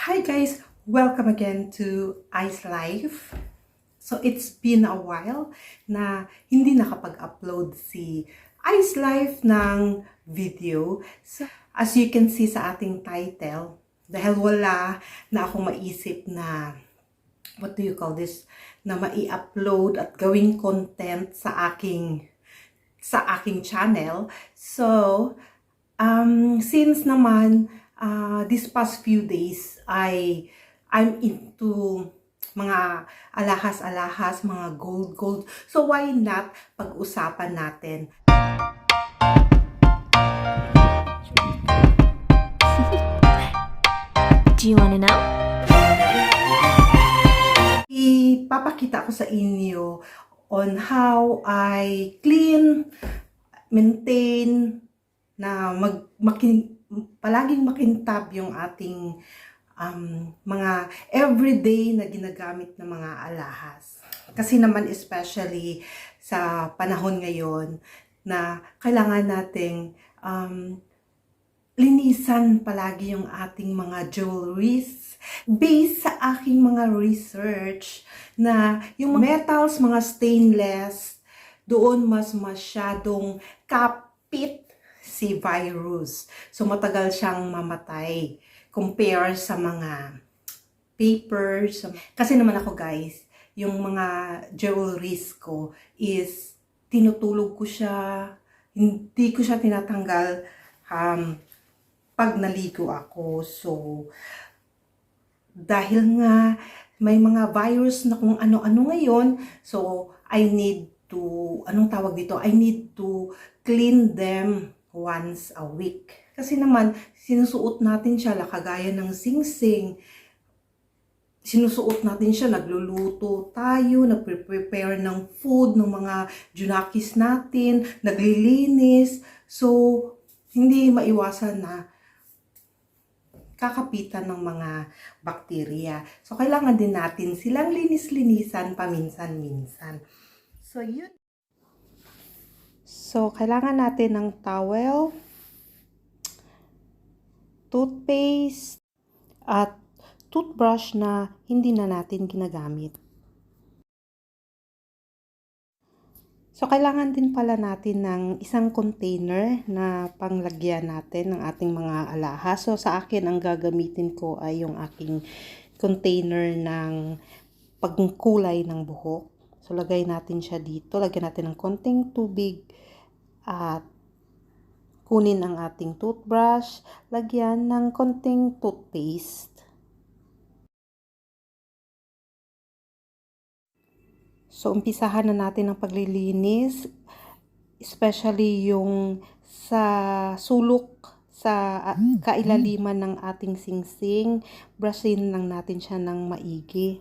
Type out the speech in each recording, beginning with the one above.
Hi guys, welcome again to Ice Life. So it's been a while na hindi nakapag-upload si Ice Life ng video. So as you can see sa ating title, dahil wala na akong maisip na what do you call this, na mai-upload at gawing content sa aking channel. So since naman these past few days I'm into mga alahas-alahas, mga gold. So why not pag-usapan natin? Do you wanna know? Ipapakita ko sa inyo on how I clean, maintain, na palaging makintab yung ating mga everyday na ginagamit ng mga alahas. Kasi naman especially sa panahon ngayon na kailangan nating linisan palagi yung ating mga jewelries based sa aking mga research na yung metals, mga stainless, doon mas masyadong kapit si virus. So matagal siyang mamatay compare sa mga papers. Kasi naman ako guys, yung mga jewelries ko is tinutulog ko siya, hindi ko siya tinatanggal pag naligo ako. So dahil nga may mga virus na kung ano-ano ngayon, so I need to, I need to clean them once a week. Kasi naman, sinusuot natin siya kagaya ng singsing. Sinusuot natin siya, nagluluto tayo, nagpe-prepare ng food, ng mga junakis natin, naglilinis. So, hindi maiwasan na kakapitan ng mga bakterya. So, kailangan din natin silang linis-linisan paminsan-minsan. So, yun. So, kailangan natin ng towel, toothpaste, at toothbrush na hindi na natin ginagamit. So, kailangan din pala natin ng isang container na panglagyan natin ng ating mga alahas. So, sa akin, ang gagamitin ko ay yung aking container ng pagkulay ng buhok. So, lagay natin siya dito. Lagyan natin ng konting tubig at kunin ang ating toothbrush. Lagyan ng konting toothpaste. So, umpisahan na natin ang paglilinis, especially yung sa sulok, sa kailaliman ng ating singsing. Brushin lang natin siya ng maigi.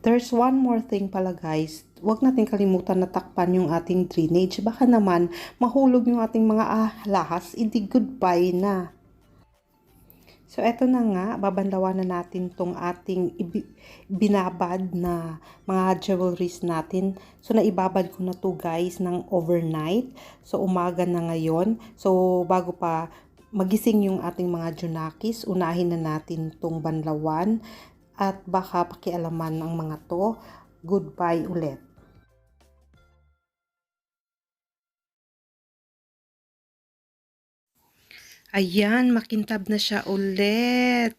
There's one more thing pala guys, huwag natin kalimutan na takpan yung ating drainage. Baka naman mahulog yung ating mga alahas, hindi goodbye na. So eto na nga, babanlawan na natin tong ating binabad na mga jewelries natin. So naibabad ko na to guys ng overnight. So umaga na ngayon. So bago pa magising yung ating mga junakis, unahin na natin tong banlawan. At baka pakialaman ng mga to, goodbye ulit. Ayan, makintab na siya ulit.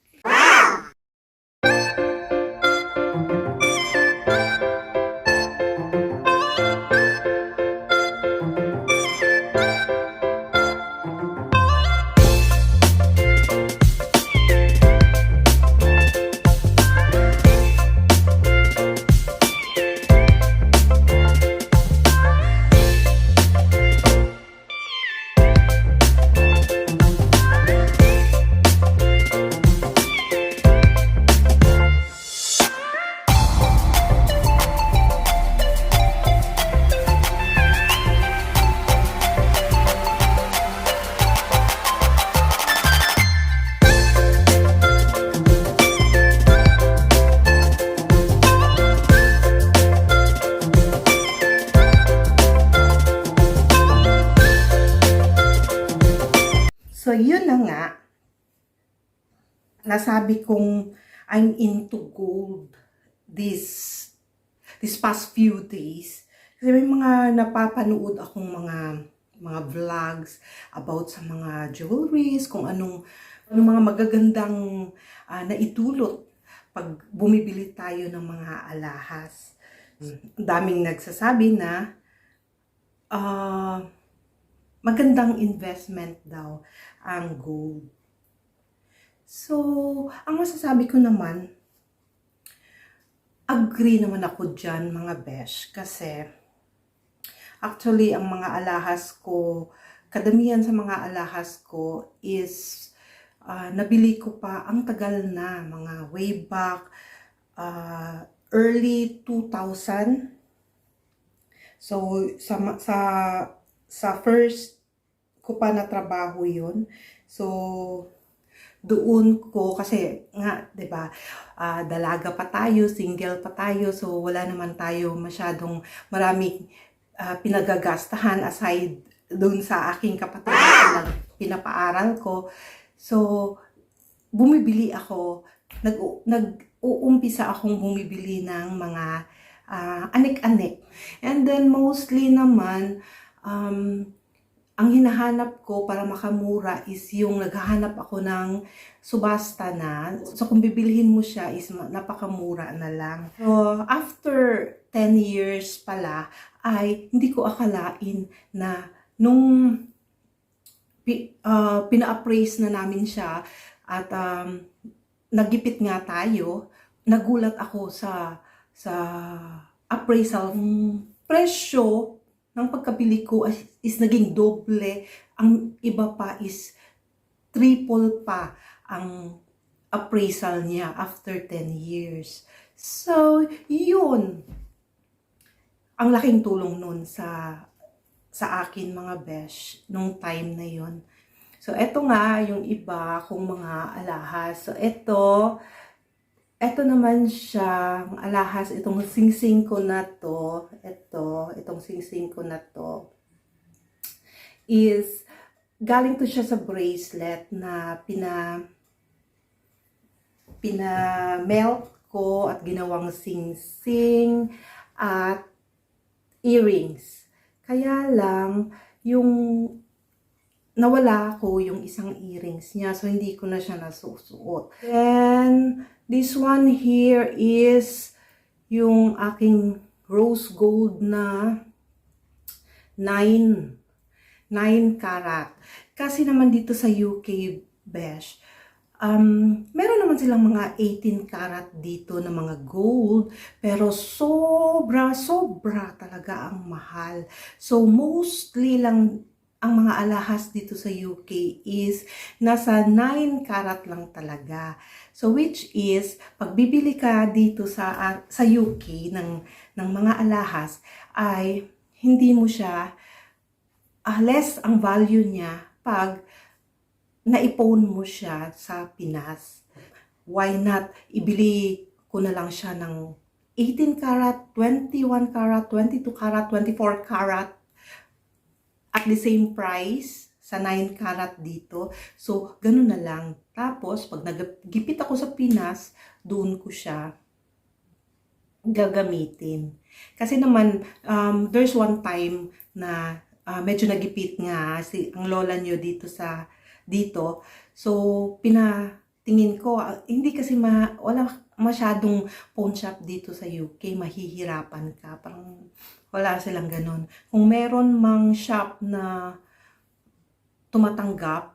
nasabi kong I'm into gold this past few days. Kasi may mga napapanood akong mga vlogs about sa mga jewelries, kung anong mga magagandang naitulot pag bumibili tayo ng mga alahas. Ang daming nagsasabi na magandang investment daw ang gold. So, ang masasabi ko naman, agree naman ako dyan mga besh, kasi actually ang mga alahas ko, kadamihan sa mga alahas ko is nabili ko pa ang tagal na, mga way back early 2000. So sa first ko pa na trabaho 'yon. So doon ko, kasi nga 'di ba, dalaga pa tayo, single pa tayo, so wala naman tayo masyadong maraming pinagagastahan aside doon sa aking kapatid na pinapaaral ko. So bumibili ako, nag-uumpisa akong bumibili ng mga anik-anik. And then mostly naman ang hinahanap ko para makamura is yung naghahanap ako ng subasta na. So kung bibilhin mo siya is napakamura na lang. So after 10 years pala ay hindi ko akalain na nung pina-appraise na namin siya at nagipit nga tayo, nagulat ako sa appraisal. Presyo ng pagkabili ko is naging doble, ang iba pa is triple pa ang appraisal niya after 10 years. So, yun ang laking tulong nun sa akin mga besh nung time na yun. So, eto nga yung iba kong mga alahas. So, eto naman siya, alahas, itong singsing ko na to, itong singsing ko na to, is, galing to siya sa bracelet na pina-melt ko at ginawang singsing at earrings. Kaya lang, yung nawala ko yung isang earrings niya, so hindi ko na siya nasusuot. Then, this one here is yung aking rose gold na 9 karat. Kasi naman dito sa UK, besh, meron naman silang mga 18 karat dito na mga gold, pero sobra talaga ang mahal. So, mostly lang ang mga alahas dito sa UK is nasa 9 karat lang talaga. So which is, pag bibili ka dito sa UK ng mga alahas, ay hindi mo siya, less ang value niya pag naipon mo siya sa Pinas. Why not ibili ko na lang siya ng 18 karat, 21 karat, 22 karat, 24 karat, at the same price sa 9 karat dito. So, ganun na lang. Tapos, pag nagipit ako sa Pinas, doon ko siya gagamitin. Kasi naman, there's one time na medyo nagipit nga ang lola nyo dito. So, pinatingin ko, hindi kasi wala masyadong pawn shop dito sa UK, mahihirapan ka. Parang wala silang ganun. Kung meron mang shop na tumatanggap,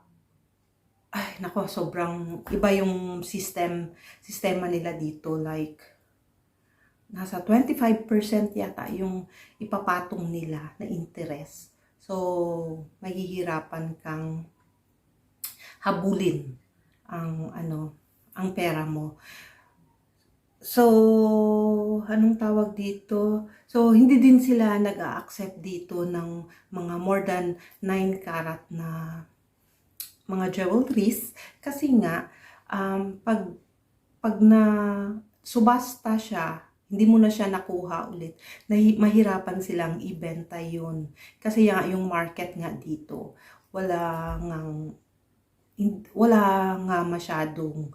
ay nako, sobrang iba yung sistema nila dito. Like, nasa 25% yata yung ipapatong nila na interest. So, mahihirapan kang habulin ang pera mo. So, anong tawag dito? So, hindi din sila nag-a-accept dito ng mga more than 9 karat na mga jewelries. Kasi nga, pag na subasta siya, hindi mo na siya nakuha ulit, mahirapan silang ibenta yun. Kasi yung market nga dito, wala ngang wala nga masyadong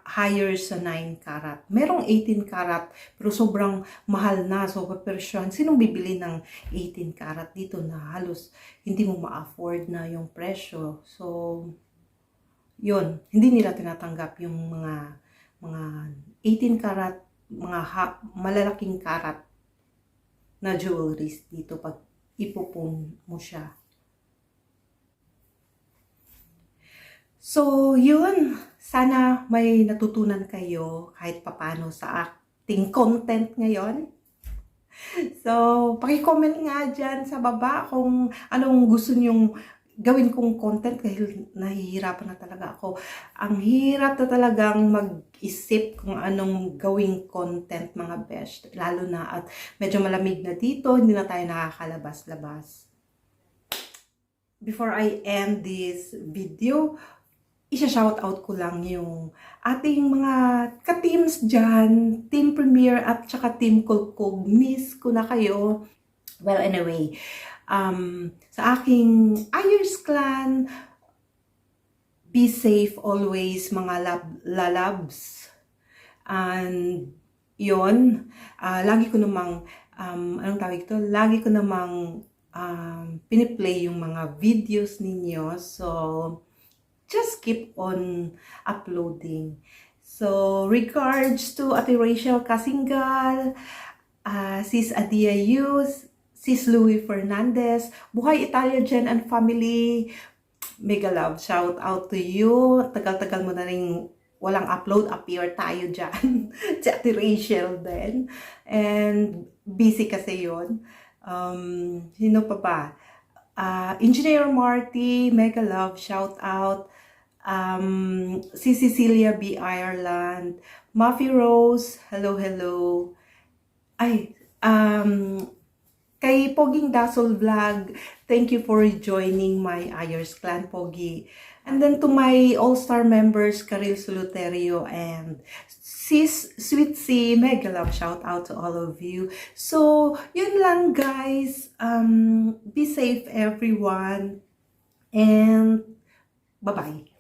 higher sa 9 karat. Merong 18 karat, pero sobrang mahal na. So, kapersyon, sinong bibili ng 18 karat dito na halos hindi mo ma-afford na yung presyo? So, yun, hindi nila tinatanggap yung mga 18 karat, malalaking karat na jewelries dito pag ipupon mo siya. So, yun. Sana may natutunan kayo kahit papano sa ating content ngayon. So, paki-comment nga dyan sa baba kung anong gusto nyong gawin kong content dahil nahihirapan na talaga ako. Ang hirap na talagang mag-isip kung anong gawing content, mga best. Lalo na at medyo malamig na dito, hindi na tayo nakakalabas-labas. Before I end this video, isa-shout out ko lang yung ating mga ka-teams dyan, Team Premier at saka Team Kulkog. Miss ko na kayo. Well, anyway, sa aking Ayers Clan, be safe always mga lalabs. And yun, lagi ko namang, anong tawag ito? Lagi ko namang piniplay yung mga videos ninyo. So, just keep on uploading. So, regards to Ate Rachel Kasingal, Sis Adia Yus, Sis Louie Fernandez, Buhay Italia Jen and Family, mega love, shout out to you. Tagal-tagal mo na rin walang upload, appear tayo dyan. Si Ate Rachel din. And busy kasi yun. Sino pa ba? Engineer Marty, mega love, shout out. Si Cecilia B. Ireland, Muffy Rose, hello, hello. Ay, kay Poging Dasol Vlog, thank you for joining my Ayers Clan, Pogi. And then to my all-star members, Karil Soluterio and Sis Sweet C, mega love, shout out to all of you. So, yun lang guys. Be safe everyone. And bye-bye.